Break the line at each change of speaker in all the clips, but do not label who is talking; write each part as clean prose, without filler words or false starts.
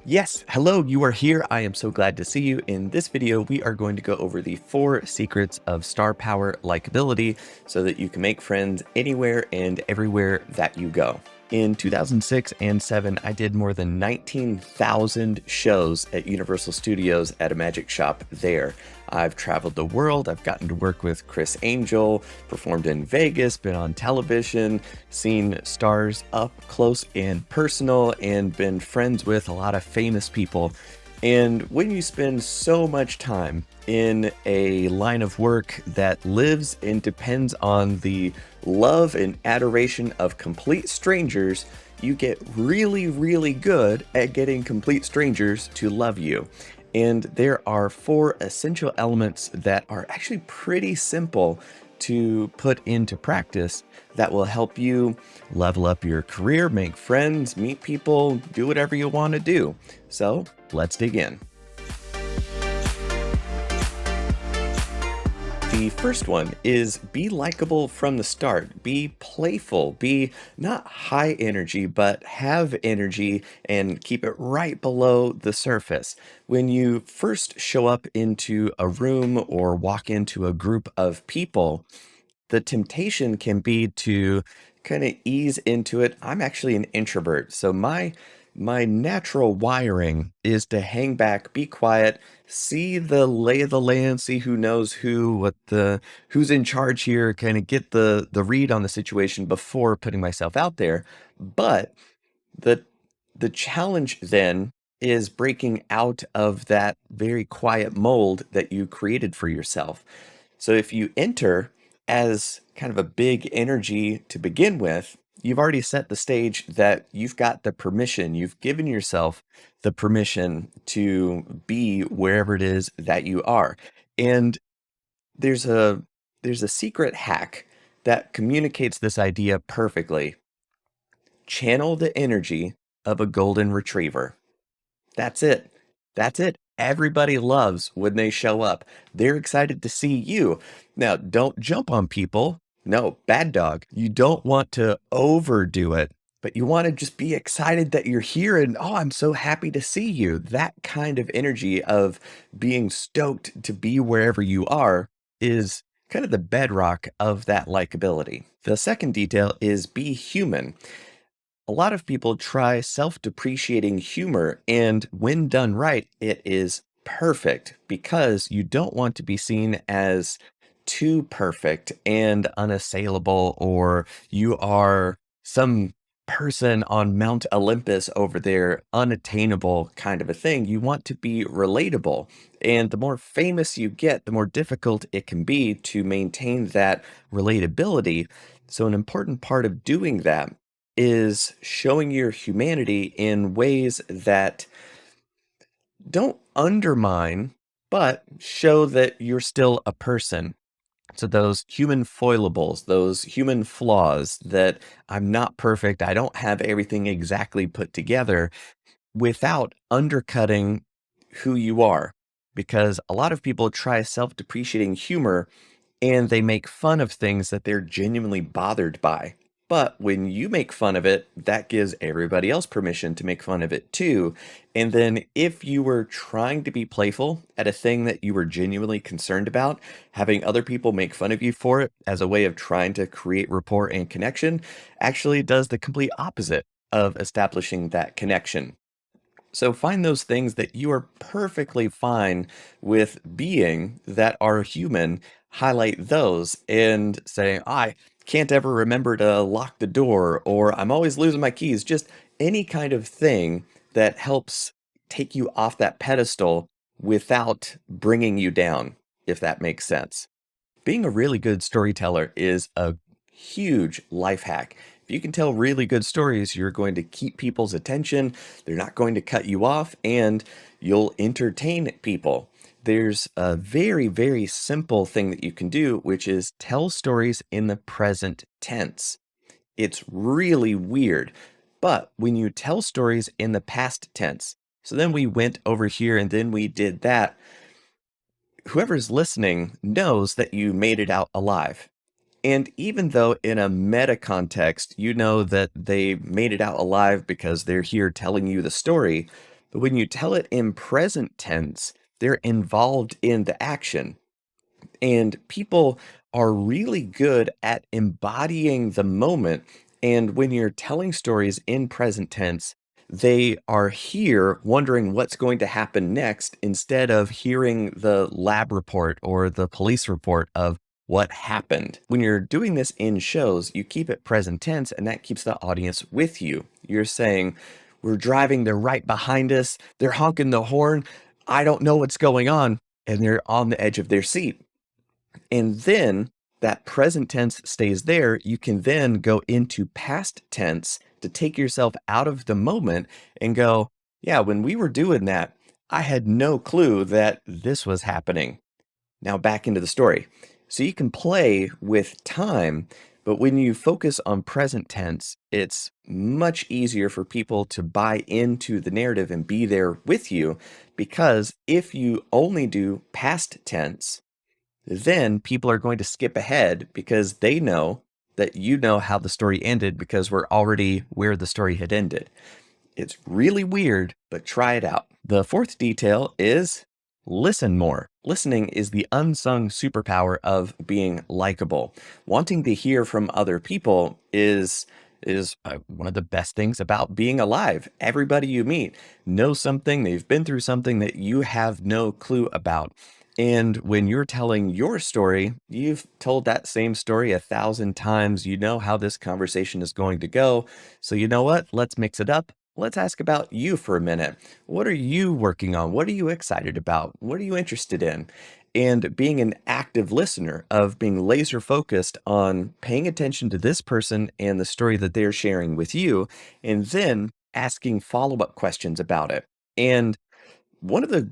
Yes, hello, you are here. I am so glad to see you. In this video, we are going to go over the 4 secrets of star power likability so that you can make friends anywhere and everywhere that you go. In 2006 and 7, I did more than 19,000 shows at Universal Studios at a magic shop there. I've traveled the world, I've gotten to work with Chris Angel, performed in Vegas, been on television, seen stars up close and personal, and been friends with a lot of famous people. And when you spend so much time in a line of work that lives and depends on the love and adoration of complete strangers, you get really, really good at getting complete strangers to love you. And there are 4 essential elements that are actually pretty simple to put into practice that will help you level up your career, make friends, meet people, do whatever you want to do. So let's dig in. The first one is be likable from the start. Be playful. Be not high energy, but have energy and keep it right below the surface. When you first show up into a room or walk into a group of people, the temptation can be to kind of ease into it. I'm actually an introvert, so my natural wiring is to hang back, be quiet, see the lay of the land, see who knows who, who's in charge here, kind of get the read on the situation before putting myself out there. But the the challenge then is breaking out of that very quiet mold that you created for yourself. So if you enter as kind of a big energy to begin with, you've already set the stage that you've got the permission, you've given yourself the permission to be wherever it is that you are. And there's a there's a secret hack that communicates this idea perfectly. Channel the energy of a golden retriever. That's it. That's it. Everybody loves when they show up. They're excited to see you. Now, don't jump on people. No, bad dog. You don't want to overdo it, but you want to just be excited that you're here and, oh, I'm so happy to see you. That kind of energy of being stoked to be wherever you are is kind of the bedrock of that likability. The second detail is be human. A lot of people try self depreciating humor, and when done right, it is perfect because you don't want to be seen as too perfect and unassailable, or you are some person on Mount Olympus over there, unattainable kind of a thing. You want to be relatable. And the more famous you get, the more difficult it can be to maintain that relatability. So, an important part of doing that is showing your humanity in ways that don't undermine, but show that you're still a person. So those human foilables, those human flaws that I'm not perfect, I don't have everything exactly put together without undercutting who you are. Because a lot of people try self depreciating humor and they make fun of things that they're genuinely bothered by. But when you make fun of it, that gives everybody else permission to make fun of it too. And then if you were trying to be playful at a thing that you were genuinely concerned about, having other people make fun of you for it as a way of trying to create rapport and connection actually does the complete opposite of establishing that connection. So find those things that you are perfectly fine with being that are human, highlight those and say, I can't ever remember to lock the door, or I'm always losing my keys. Just any kind of thing that helps take you off that pedestal without bringing you down, if that makes sense. Being a really good storyteller is a huge life hack. If you can tell really good stories, you're going to keep people's attention, they're not going to cut you off, and you'll entertain people. There's a very, very simple thing that you can do, which is tell stories in the present tense. It's really weird, but when you tell stories in the past tense, so then we went over here and then we did that, whoever's listening knows that you made it out alive. And even though in a meta context, you know that they made it out alive because they're here telling you the story, But when you tell it in present tense, they're involved in the action. And people are really good at embodying the moment. And when you're telling stories in present tense, they are here wondering what's going to happen next instead of hearing the lab report or the police report of what happened. When you're doing this in shows, you keep it present tense, and that keeps the audience with you. You're saying, we're driving, they're right behind us, they're honking the horn. I don't know what's going on. And they're on the edge of their seat. And then that present tense stays there. You can then go into past tense to take yourself out of the moment and go, yeah, when we were doing that, I had no clue that this was happening. Now back into the story. So you can play with time, but when you focus on present tense, it's much easier for people to buy into the narrative and be there with you. Because if you only do past tense, then people are going to skip ahead because they know that you know how the story ended because we're already where the story had ended. It's really weird, but try it out. The fourth detail is listen more. Listening is the unsung superpower of being likable. Wanting to hear from other people is one of the best things about being alive. Everybody you meet knows something, they've been through something that you have no clue about. And when you're telling your story, you've told that same story 1,000 times. You know how this conversation is going to go. So, you know what? Let's mix it up. Let's ask about you for a minute. What are you working on? What are you excited about? What are you interested in? And being an active listener, of being laser focused on paying attention to this person and the story that they're sharing with you, and then asking follow up questions about it. And one of the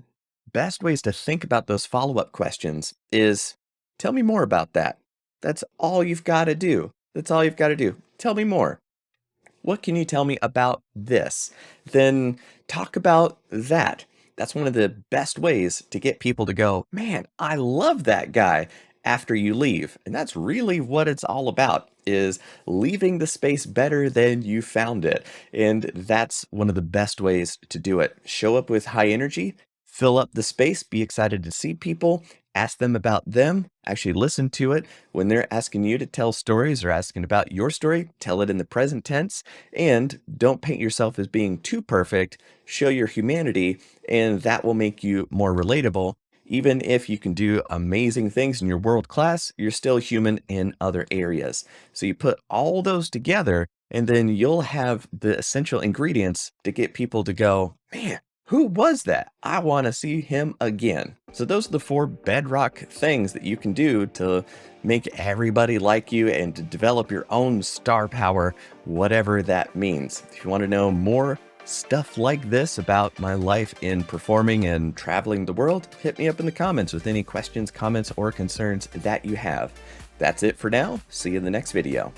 best ways to think about those follow up questions is, tell me more about that. That's all you've got to do. That's all you've got to do. Tell me more. What can you tell me about this? Then talk about that. That's one of the best ways to get people to go, man, I love that guy after you leave. And that's really what it's all about, is leaving the space better than you found it. And that's one of the best ways to do it. Show up with high energy, fill up the space, be excited to see people, ask them about them, actually listen to it. When they're asking you to tell stories or asking about your story, tell it in the present tense, and don't paint yourself as being too perfect. Show your humanity, and that will make you more relatable. Even if you can do amazing things and you're world class, you're still human in other areas. So you put all those together, and then you'll have the essential ingredients to get people to go, man, who was that? I want to see him again. So those are the four bedrock things that you can do to make everybody like you and to develop your own star power, whatever that means. If you want to know more stuff like this about my life in performing and traveling the world, hit me up in the comments with any questions, comments, or concerns that you have. That's it for now. See you in the next video.